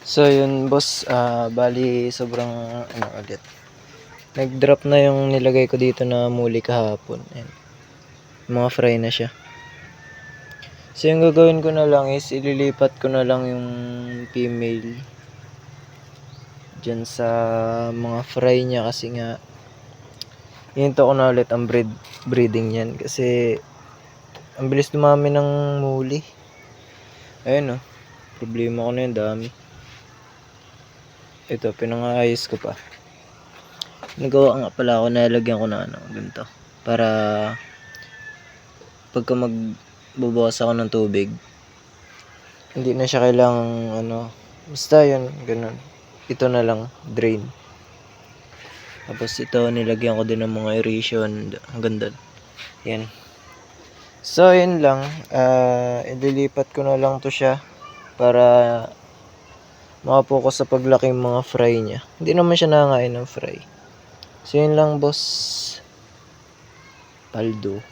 So yun boss, bali sobrang ano ulit, nag-drop na yung nilagay ko dito na muli kahapon. Ayan, mga fry na siya. So yung gagawin ko na lang is ililipat ko na lang yung female dyan sa mga fry niya kasi nga hinto ko na ulit ang breeding niyan kasi ang bilis dumami ng muli. Ayun oh, problema ko na yun, dami. Ito, pinangaayos ko pa. Nagawa nga pala ako, nalagyan ko na ganito. Para pagka magbubukas ako ng tubig, hindi na siya kailangang basta yun, ganun. Ito na lang, drain. Tapos ito, nilagyan ko din ng mga aeration, hanggang doon. Yan. So, yun lang. Ililipat ko na lang to siya para makapokus sa paglaking mga fry niya. Hindi naman siya nangangain ng fry. So, yun lang boss. Paldo.